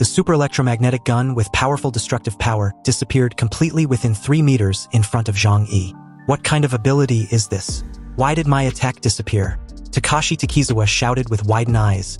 The super electromagnetic gun with powerful destructive power disappeared completely within 3 meters in front of Zhang Yi. What kind of ability is this? Why did my attack disappear? Tekashi Takizawa shouted with widened eyes,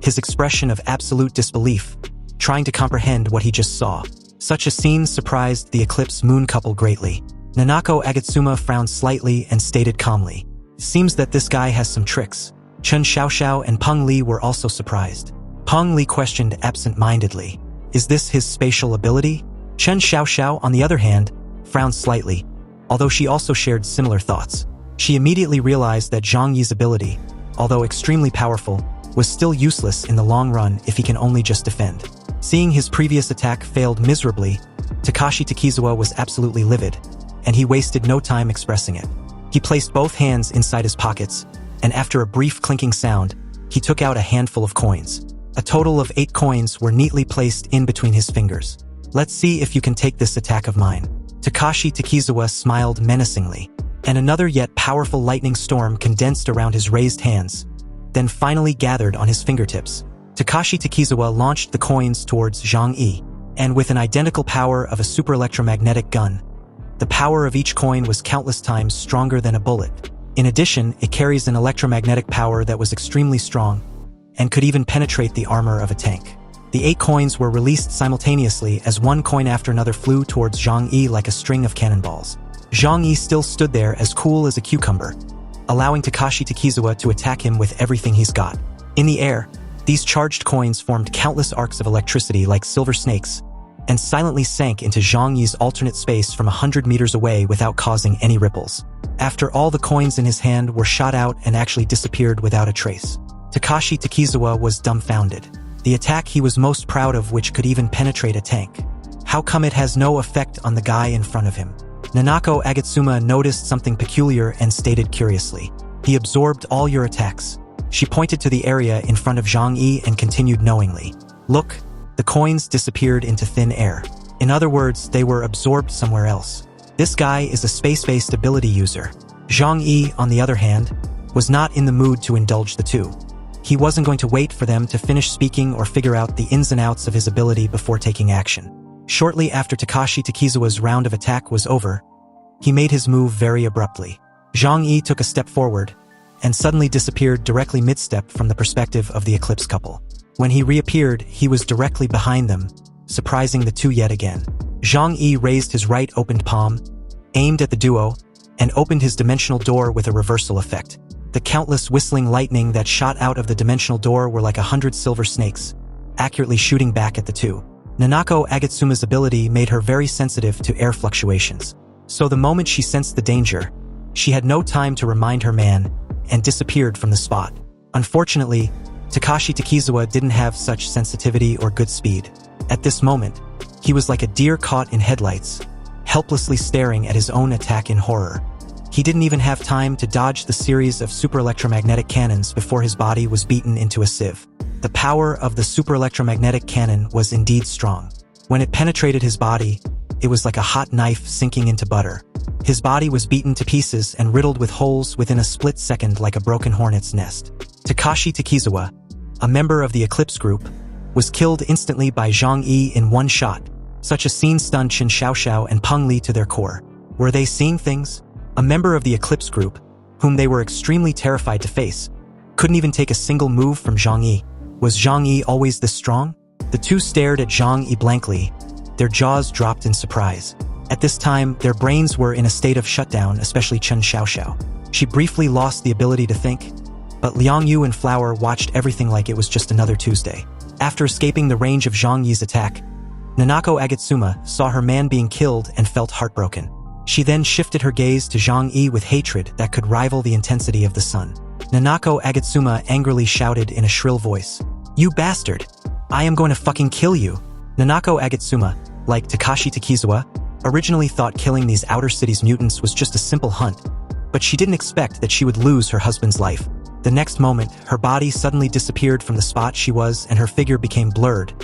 his expression of absolute disbelief, trying to comprehend what he just saw. Such a scene surprised the Eclipse moon couple greatly. Nanako Agatsuma frowned slightly and stated calmly, "Seems that this guy has some tricks." Chen Xiaoxiao and Peng Li were also surprised. Peng Li questioned absent-mindedly, "Is this his spatial ability?" Chen Xiaoxiao, on the other hand, frowned slightly, although she also shared similar thoughts. She immediately realized that Zhang Yi's ability, although extremely powerful, was still useless in the long run if he can only just defend. Seeing his previous attack failed miserably, Tekashi Takizawa was absolutely livid, and he wasted no time expressing it. He placed both hands inside his pockets, and after a brief clinking sound, he took out a handful of coins. A total of 8 coins were neatly placed in between his fingers. "Let's see if you can take this attack of mine." Tekashi Takizawa smiled menacingly, and another yet powerful lightning storm condensed around his raised hands, then finally gathered on his fingertips. Tekashi Takizawa launched the coins towards Zhang Yi, and with an identical power of a super electromagnetic gun, the power of each coin was countless times stronger than a bullet. In addition, it carries an electromagnetic power that was extremely strong, and could even penetrate the armor of a tank. The 8 coins were released simultaneously as one coin after another flew towards Zhang Yi like a string of cannonballs. Zhang Yi still stood there as cool as a cucumber, allowing Tekashi Takizawa to attack him with everything he's got. In the air, these charged coins formed countless arcs of electricity like silver snakes, and silently sank into Zhang Yi's alternate space from 100 meters away without causing any ripples. After all the coins in his hand were shot out and actually disappeared without a trace, Tekashi Takizawa was dumbfounded. The attack he was most proud of, which could even penetrate a tank. How come it has no effect on the guy in front of him? Nanako Agatsuma noticed something peculiar and stated curiously, "He absorbed all your attacks." She pointed to the area in front of Zhang Yi and continued knowingly, "Look, the coins disappeared into thin air. In other words, they were absorbed somewhere else. This guy is a space-based ability user." Zhang Yi, on the other hand, was not in the mood to indulge the two. He wasn't going to wait for them to finish speaking or figure out the ins and outs of his ability before taking action. Shortly after Tekashi Takizawa's round of attack was over, he made his move very abruptly. Zhang Yi took a step forward, and suddenly disappeared directly mid-step from the perspective of the Eclipse couple. When he reappeared, he was directly behind them, surprising the two yet again. Zhang Yi raised his right opened palm, aimed at the duo, and opened his dimensional door with a reversal effect. The countless whistling lightning that shot out of the dimensional door were like 100 silver snakes, accurately shooting back at the two. Nanako Agatsuma's ability made her very sensitive to air fluctuations. So the moment she sensed the danger, she had no time to remind her man, and disappeared from the spot. Unfortunately, Tekashi Takizawa didn't have such sensitivity or good speed. At this moment, he was like a deer caught in headlights, helplessly staring at his own attack in horror. He didn't even have time to dodge the series of super electromagnetic cannons before his body was beaten into a sieve. The power of the super electromagnetic cannon was indeed strong. When it penetrated his body, it was like a hot knife sinking into butter. His body was beaten to pieces and riddled with holes within a split second like a broken hornet's nest. Tekashi Takizawa, a member of the Eclipse group, was killed instantly by Zhang Yi in one shot. Such a scene stunned Chen Xiaoxiao and Peng Li to their core. Were they seeing things? A member of the Eclipse group, whom they were extremely terrified to face, couldn't even take a single move from Zhang Yi. Was Zhang Yi always this strong? The two stared at Zhang Yi blankly, their jaws dropped in surprise. At this time, their brains were in a state of shutdown, especially Chen Xiaoxiao. She briefly lost the ability to think, but Leong Yu and Flower watched everything like it was just another Tuesday. After escaping the range of Zhang Yi's attack, Nanako Agatsuma saw her man being killed and felt heartbroken. She then shifted her gaze to Zhang Yi with hatred that could rival the intensity of the sun. Nanako Agatsuma angrily shouted in a shrill voice, "You bastard! I am going to fucking kill you!" Nanako Agatsuma, like Tekashi Takizawa, originally thought killing these outer cities mutants was just a simple hunt, but she didn't expect that she would lose her husband's life. The next moment, her body suddenly disappeared from the spot she was and her figure became blurred,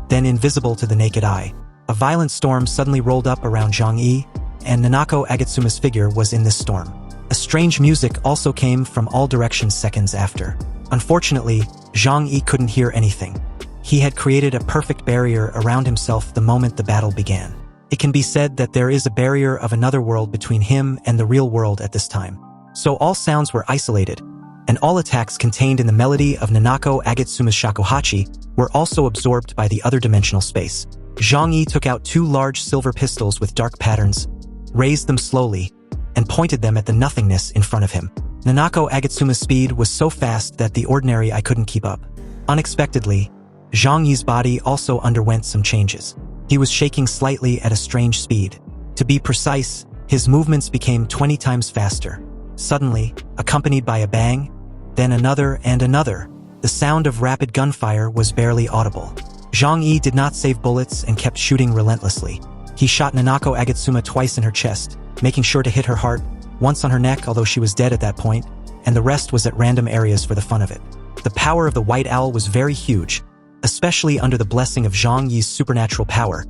then invisible to the naked eye. A violent storm suddenly rolled up around Zhang Yi, and Nanako Agatsuma's figure was in this storm. A strange music also came from all directions seconds after. Unfortunately, Zhang Yi couldn't hear anything. He had created a perfect barrier around himself the moment the battle began. It can be said that there is a barrier of another world between him and the real world at this time. So all sounds were isolated, and all attacks contained in the melody of Nanako Agitsuma's shakuhachi were also absorbed by the other dimensional space. Zhang Yi took out 2 large silver pistols with dark patterns, raised them slowly, and pointed them at the nothingness in front of him. Nanako Agitsuma's speed was so fast that the ordinary eye couldn't keep up. Unexpectedly, Zhang Yi's body also underwent some changes. He was shaking slightly at a strange speed. To be precise, his movements became 20 times faster. Suddenly, accompanied by a bang, then another and another, the sound of rapid gunfire was barely audible. Zhang Yi did not save bullets and kept shooting relentlessly. He shot Nanako Agitsuma twice in her chest, making sure to hit her heart, once on her neck although she was dead at that point, and the rest was at random areas for the fun of it. The power of the White Owl was very huge, especially under the blessing of Zhang Yi's supernatural power.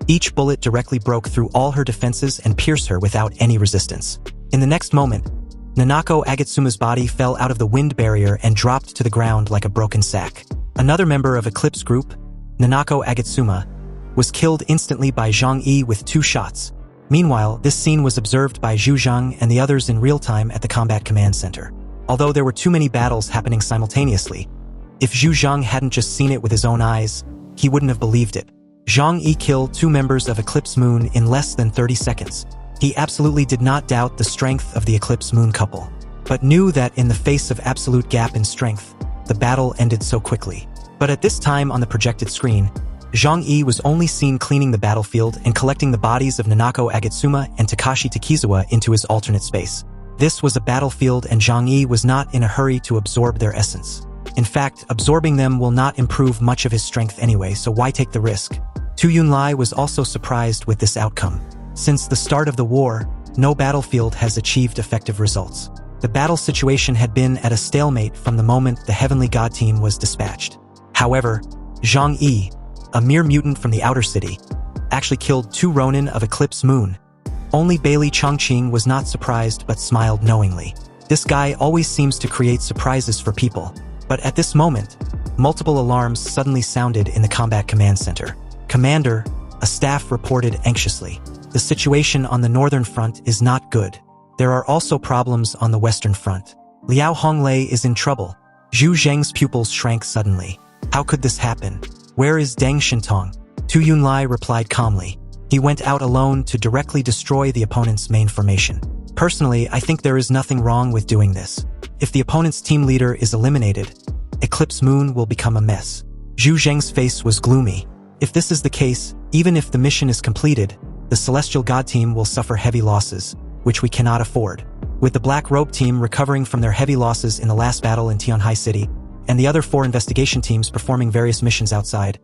Each bullet directly broke through all her defenses and pierced her without any resistance. In the next moment, Nanako Agitsuma's body fell out of the wind barrier and dropped to the ground like a broken sack. Another member of Eclipse group, Nanako Agitsuma, was killed instantly by Zhang Yi with 2 shots. Meanwhile, this scene was observed by Zhu Zhang and the others in real time at the Combat Command Center. Although there were too many battles happening simultaneously, if Zhu Zhang hadn't just seen it with his own eyes, he wouldn't have believed it. Zhang Yi killed 2 members of Eclipse Moon in less than 30 seconds. He absolutely did not doubt the strength of the Eclipse Moon couple, but knew that in the face of absolute gap in strength, the battle ended so quickly. But at this time on the projected screen, Zhang Yi was only seen cleaning the battlefield and collecting the bodies of Nanako Agitsuma and Tekashi Takizawa into his alternate space. This was a battlefield and Zhang Yi was not in a hurry to absorb their essence. In fact, absorbing them will not improve much of his strength anyway, so why take the risk? Tu Yunlai was also surprised with this outcome. Since the start of the war, no battlefield has achieved effective results. The battle situation had been at a stalemate from the moment the Heavenly God team was dispatched. However, Zhang Yi, a mere mutant from the outer city, actually killed 2 Ronin of Eclipse Moon. Only Bailey Chongqing was not surprised but smiled knowingly. This guy always seems to create surprises for people. But at this moment, multiple alarms suddenly sounded in the Combat Command Center. Commander, a staff reported anxiously. The situation on the northern front is not good. There are also problems on the western front. Liao Honglei is in trouble. Zhu Zheng's pupils shrank suddenly. How could this happen? Where is Deng Shintong? Tu Yunlai replied calmly. He went out alone to directly destroy the opponent's main formation. Personally, I think there is nothing wrong with doing this. If the opponent's team leader is eliminated, Eclipse Moon will become a mess. Zhu Zheng's face was gloomy. If this is the case, even if the mission is completed, the Celestial God team will suffer heavy losses, which we cannot afford. With the Black Robe team recovering from their heavy losses in the last battle in Tianhai City, and the other 4 investigation teams performing various missions outside,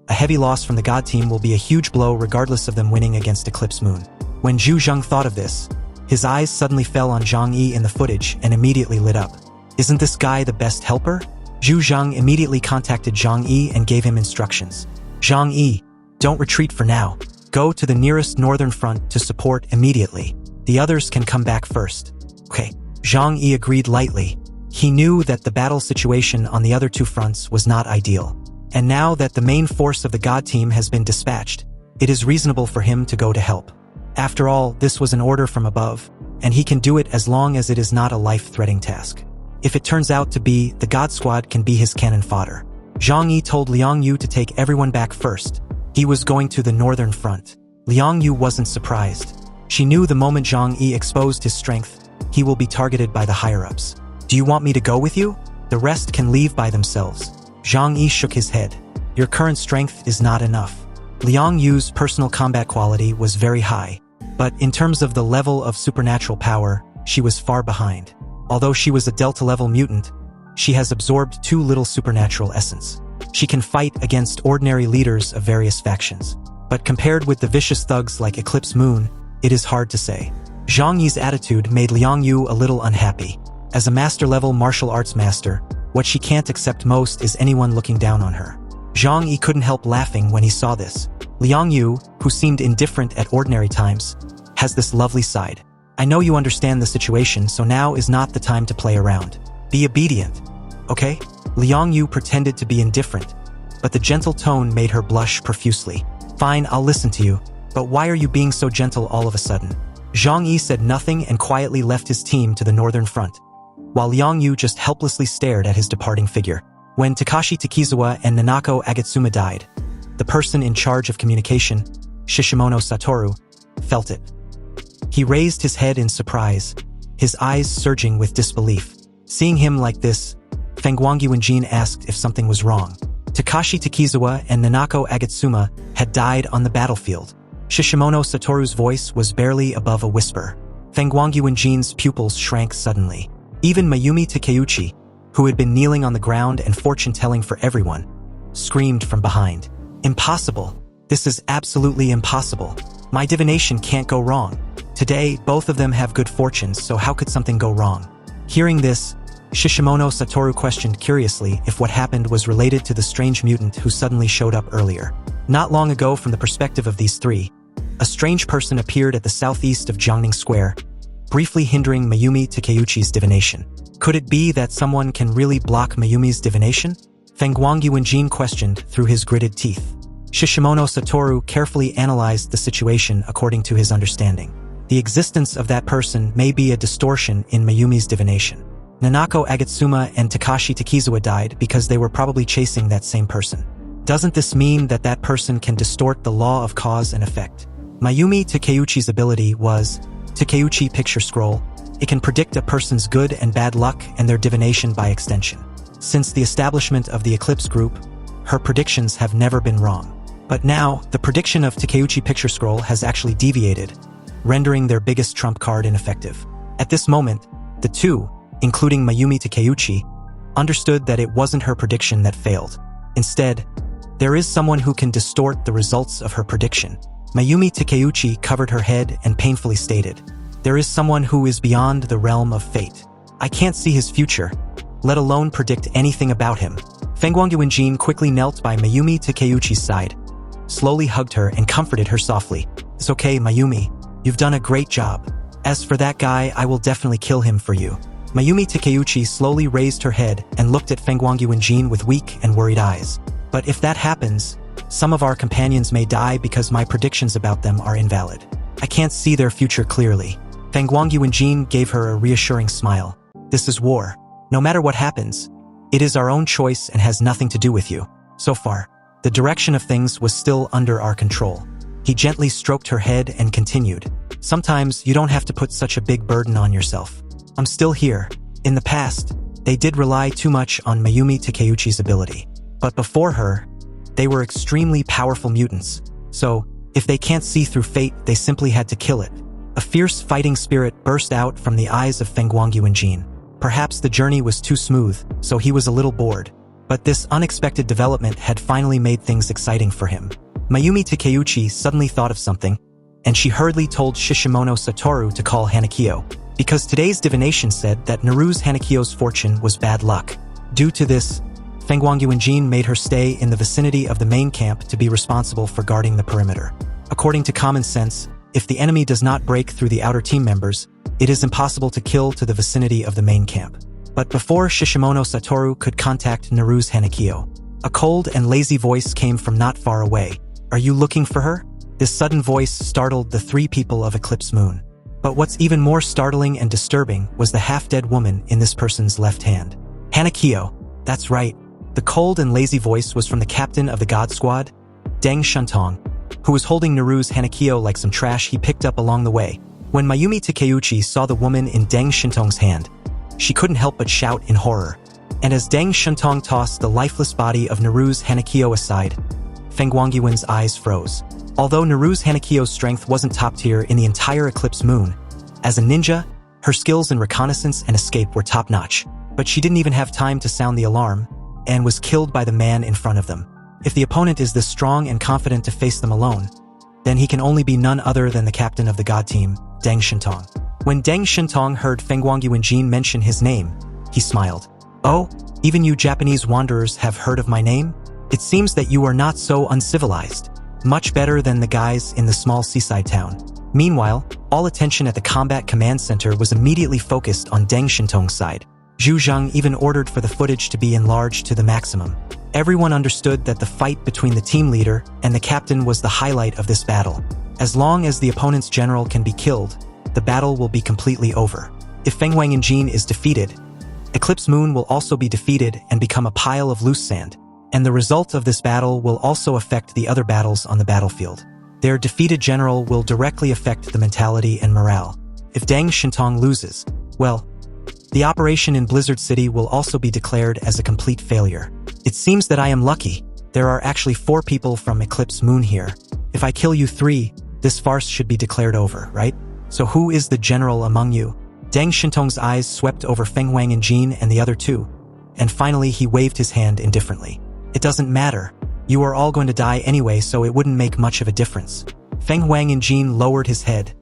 a heavy loss from the God team will be a huge blow regardless of them winning against Eclipse Moon. When Zhu Zheng thought of this, his eyes suddenly fell on Zhang Yi in the footage and immediately lit up. Isn't this guy the best helper? Zhu Zheng immediately contacted Zhang Yi and gave him instructions. Zhang Yi, don't retreat for now. Go to the nearest northern front to support immediately. The others can come back first. Okay. Zhang Yi agreed lightly. He knew that the battle situation on the other 2 fronts was not ideal. And now that the main force of the God team has been dispatched, it is reasonable for him to go to help. After all, this was an order from above, and he can do it as long as it is not a life-threatening task. If it turns out to be, the God Squad can be his cannon fodder. Zhang Yi told Leong Yu to take everyone back first. He was going to the northern front. Leong Yu wasn't surprised. She knew the moment Zhang Yi exposed his strength, he will be targeted by the higher-ups. Do you want me to go with you? The rest can leave by themselves. Zhang Yi shook his head. Your current strength is not enough. Leong Yu's personal combat quality was very high, but in terms of the level of supernatural power, she was far behind. Although she was a Delta-level mutant, she has absorbed too little supernatural essence. She can fight against ordinary leaders of various factions. But compared with the vicious thugs like Eclipse Moon, it is hard to say. Zhang Yi's attitude made Leong Yu a little unhappy. As a master-level martial arts master, what she can't accept most is anyone looking down on her. Zhang Yi couldn't help laughing when he saw this. Leong Yu, who seemed indifferent at ordinary times, has this lovely side. I know you understand the situation, so now is not the time to play around. Be obedient, okay? Leong Yu pretended to be indifferent, but the gentle tone made her blush profusely. "Fine, I'll listen to you, but why are you being so gentle all of a sudden?" Zhang Yi said nothing and quietly left his team to the northern front, while Leong Yu just helplessly stared at his departing figure. When Tekashi Takizawa and Nanako Agatsuma died, the person in charge of communication, Shishimono Satoru, felt it. He raised his head in surprise, his eyes surging with disbelief. Seeing him like this, Fengguangyuanjin asked if something was wrong. Tekashi Takizawa and Nanako Agatsuma had died on the battlefield. Shishimono Satoru's voice was barely above a whisper. Fengguangyuanjin's pupils shrank suddenly. Even Mayumi Takeuchi, who had been kneeling on the ground and fortune-telling for everyone, screamed from behind. "Impossible! This is absolutely impossible! My divination can't go wrong. Today, both of them have good fortunes, so how could something go wrong?" Hearing this, Shishimono Satoru questioned curiously if what happened was related to the strange mutant who suddenly showed up earlier. Not long ago, from the perspective of these three, a strange person appeared at the southeast of Jiangning Square, briefly hindering Mayumi Takeuchi's divination. Could it be that someone can really block Mayumi's divination? Fengguangyuanjin questioned through his gritted teeth. Shishimono Satoru carefully analyzed the situation according to his understanding. The existence of that person may be a distortion in Mayumi's divination. Nanako Agatsuma and Tekashi Takizawa died because they were probably chasing that same person. Doesn't this mean that that person can distort the law of cause and effect? Mayumi Takeuchi's ability was Takeuchi Picture Scroll. It can predict a person's good and bad luck and their divination by extension. Since the establishment of the Eclipse group, her predictions have never been wrong. But now, the prediction of Takeuchi Picture Scroll has actually deviated, rendering their biggest trump card ineffective. At this moment, the two, including Mayumi Takeuchi, understood that it wasn't her prediction that failed. Instead, there is someone who can distort the results of her prediction. Mayumi Takeuchi covered her head and painfully stated, "There is someone who is beyond the realm of fate. I can't see his future, let alone predict anything about him." Fengguangyuanjin quickly knelt by Mayumi Takeuchi's side, slowly hugged her and comforted her softly. "It's okay, Mayumi. You've done a great job. As for that guy, I will definitely kill him for you." Mayumi Takeuchi slowly raised her head and looked at Fengguangyuanjin with weak and worried eyes. "But if that happens, some of our companions may die because my predictions about them are invalid. I can't see their future clearly." Fengguangyuanjin gave her a reassuring smile. "This is war. No matter what happens, it is our own choice and has nothing to do with you. So far, the direction of things was still under our control." He gently stroked her head and continued, "Sometimes you don't have to put such a big burden on yourself. I'm still here. In the past, they did rely too much on Mayumi Takeuchi's ability. But before her, they were extremely powerful mutants. So, if they can't see through fate, they simply had to kill it." A fierce fighting spirit burst out from the eyes of Fengguangyuanjin. Perhaps the journey was too smooth, so he was a little bored. But this unexpected development had finally made things exciting for him. Mayumi Takeuchi suddenly thought of something, and she hurriedly told Shishimono Satoru to call Hanakyo, because today's divination said that Naru's Hanakyo's fortune was bad luck. Due to this, Fengguangyuanjin made her stay in the vicinity of the main camp to be responsible for guarding the perimeter. According to common sense, if the enemy does not break through the outer team members, it is impossible to kill to the vicinity of the main camp. But before Shishimono Satoru could contact Naru's Hanakyo, a cold and lazy voice came from not far away. "Are you looking for her?" This sudden voice startled the three people of Eclipse Moon. But what's even more startling and disturbing was the half-dead woman in this person's left hand. Hanakyo, that's right. The cold and lazy voice was from the captain of the God Squad, Deng Shuntong, who was holding Naru's Hanakyo like some trash he picked up along the way. When Mayumi Takeuchi saw the woman in Deng Shuntong's hand, she couldn't help but shout in horror. And as Deng Shuntong tossed the lifeless body of Naru's Hanakyo aside, Fengguangyuan's eyes froze. Although Naru's Hanakyo's strength wasn't top tier in the entire Eclipse Moon, as a ninja, her skills in reconnaissance and escape were top-notch. But she didn't even have time to sound the alarm, and was killed by the man in front of them. If the opponent is this strong and confident to face them alone, then he can only be none other than the captain of the God team, Deng Shuntong. When Deng Shuntong heard Fengguangyuanjin mention his name, he smiled. "Oh, even you Japanese wanderers have heard of my name? It seems that you are not so uncivilized. Much better than the guys in the small seaside town." Meanwhile, all attention at the combat command center was immediately focused on Deng Shuntong's side. Zhu Zhang even ordered for the footage to be enlarged to the maximum. Everyone understood that the fight between the team leader and the captain was the highlight of this battle. As long as the opponent's general can be killed, the battle will be completely over. If Feng Wangenjin is defeated, Eclipse Moon will also be defeated and become a pile of loose sand, and the result of this battle will also affect the other battles on the battlefield. Their defeated general will directly affect the mentality and morale. If Deng Shintong loses, well, the operation in Blizzard City will also be declared as a complete failure. It seems that I am lucky. There are actually 4 people from Eclipse Moon here. If I kill you 3, this farce should be declared over, right? So who is the general among you? Deng Shintong's eyes swept over Feng Wangenjin and the other 2, and finally he waved his hand indifferently. It doesn't matter. You are all going to die anyway, so it wouldn't make much of a difference. Feng Wangenjin lowered his head,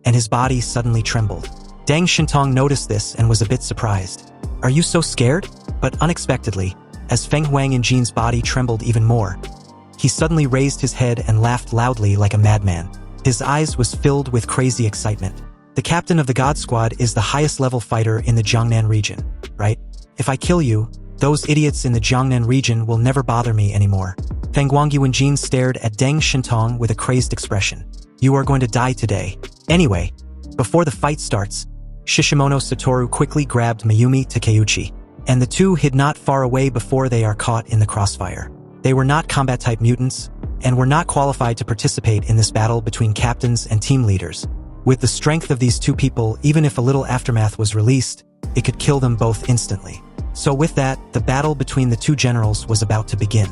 and his body suddenly trembled. Deng Shintong noticed this and was a bit surprised. Are you so scared? But unexpectedly, as Feng Wangenjin's body trembled even more, he suddenly raised his head and laughed loudly like a madman. His eyes was filled with crazy excitement. The captain of the God Squad is the highest level fighter in the Jiangnan region, right? If I kill you, those idiots in the Jiangnan region will never bother me anymore. Feng Wangenjin stared at Deng Shintong with a crazed expression. You are going to die today. Anyway, before the fight starts, Shishimono Satoru quickly grabbed Mayumi Takeuchi, and the 2 hid not far away before they are caught in the crossfire. They were not combat-type mutants, and were not qualified to participate in this battle between captains and team leaders. With the strength of these 2 people, even if a little aftermath was released, it could kill them both instantly. So with that, the battle between the 2 generals was about to begin.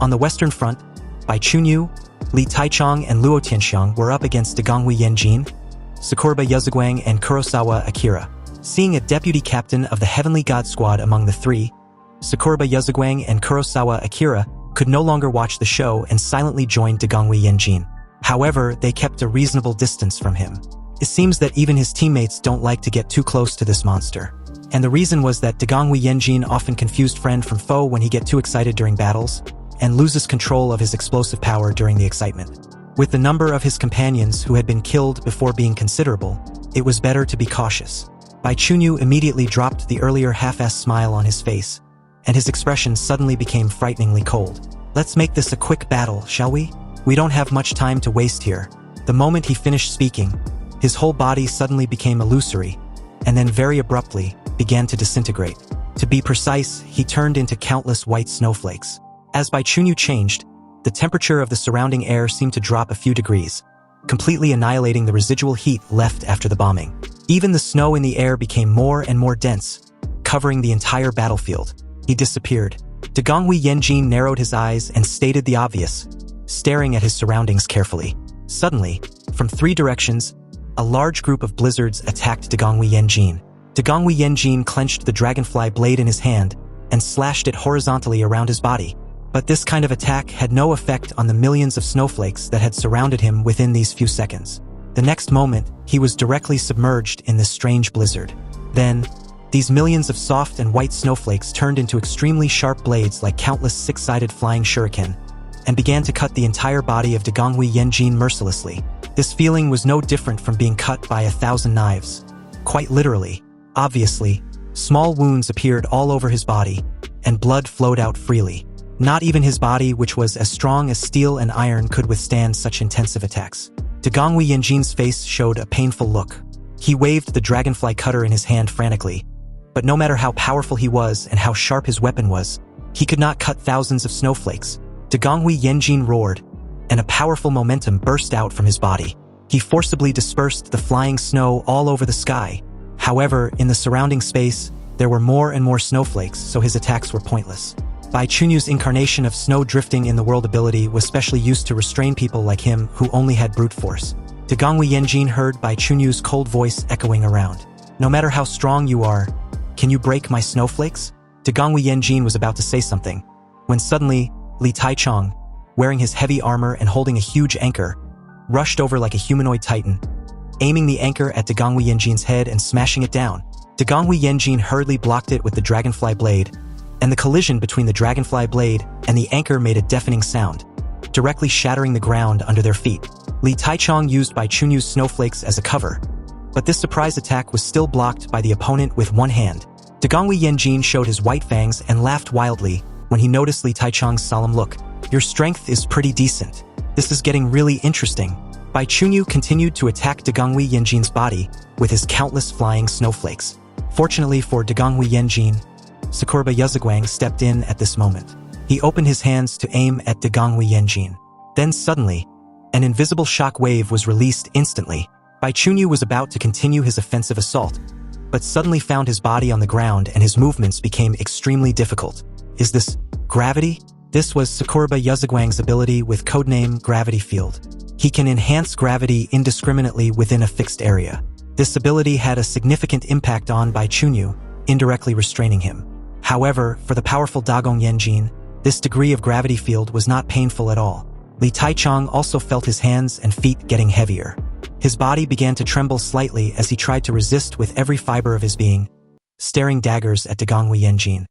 On the western front, Bai Chunyu, Li Taichong and Luo Tianxiang were up against Degonghui Yanjin, Sakuraba Yuzuguang and Kurosawa Akira. Seeing a deputy captain of the Heavenly God Squad among the 3, Sakuraba Yuzuguang and Kurosawa Akira could no longer watch the show and silently joined Degonghui Yanjin. However, they kept a reasonable distance from him. It seems that even his teammates don't like to get too close to this monster. And the reason was that Degonghui Yanjin often confused friend from foe when he get too excited during battles, and loses control of his explosive power during the excitement. With the number of his companions who had been killed before being considerable, it was better to be cautious. Bai Chunyu immediately dropped the earlier half-assed smile on his face, and his expression suddenly became frighteningly cold. Let's make this a quick battle, shall we? We don't have much time to waste here. The moment he finished speaking, his whole body suddenly became illusory, and then very abruptly began to disintegrate. To be precise, he turned into countless white snowflakes. As Bai Chunyu changed, the temperature of the surrounding air seemed to drop a few degrees, completely annihilating the residual heat left after the bombing. Even the snow in the air became more and more dense, covering the entire battlefield. He disappeared. Degonghui Yanjin narrowed his eyes and stated the obvious, staring at his surroundings carefully. Suddenly, from 3 directions, a large group of blizzards attacked Degonghui Yanjin. Degonghui Yanjin clenched the dragonfly blade in his hand and slashed it horizontally around his body. But this kind of attack had no effect on the millions of snowflakes that had surrounded him within these few seconds. The next moment, he was directly submerged in this strange blizzard. Then, these millions of soft and white snowflakes turned into extremely sharp blades like countless 6-sided flying shuriken, and began to cut the entire body of Degonghui Yanjin mercilessly. This feeling was no different from being cut by 1,000 knives. Quite literally. Obviously, small wounds appeared all over his body, and blood flowed out freely. Not even his body, which was as strong as steel and iron, could withstand such intensive attacks. Degonghui Yanjin's face showed a painful look. He waved the dragonfly cutter in his hand frantically, but no matter how powerful he was and how sharp his weapon was, he could not cut thousands of snowflakes. Degonghui Yanjin roared, and a powerful momentum burst out from his body. He forcibly dispersed the flying snow all over the sky. However, in the surrounding space, there were more and more snowflakes, so his attacks were pointless. Bai Chunyu's incarnation of snow drifting in the world ability was specially used to restrain people like him who only had brute force. Degonghui Yanjin heard Bai Chunyu's cold voice echoing around. No matter how strong you are, can you break my snowflakes? Degonghui Yanjin was about to say something, when suddenly, Li Taichong, wearing his heavy armor and holding a huge anchor, rushed over like a humanoid titan, aiming the anchor at Degonghui Yanjin's head and smashing it down. Degonghui Yanjin hurriedly blocked it with the dragonfly blade, and the collision between the dragonfly blade and the anchor made a deafening sound, directly shattering the ground under their feet. Li Taichong used Bai Chunyu's snowflakes as a cover, but this surprise attack was still blocked by the opponent with one hand. Degonghui Yanjin showed his white fangs and laughed wildly when he noticed Tai Chong's solemn look. "Your strength is pretty decent. This is getting really interesting." Bai Chunyu continued to attack Degonghui Yanjin's body with his countless flying snowflakes. Fortunately for Degonghui Yanjin, Sakuraba Yuzagwang stepped in at this moment. He opened his hands to aim at Degonghui Yanjin. Then suddenly, an invisible shock wave was released instantly. Bai Chunyu was about to continue his offensive assault, but suddenly found his body on the ground and his movements became extremely difficult. Is this gravity? This was Sakuraba Yuzagwang's ability with codename Gravity Field. He can enhance gravity indiscriminately within a fixed area. This ability had a significant impact on Bai Chunyu, indirectly restraining him. However, for the powerful Dagong Yanjin, this degree of gravity field was not painful at all. Tai Chong also felt his hands and feet getting heavier. His body began to tremble slightly as he tried to resist with every fiber of his being, staring daggers at Degonghui Yanjin.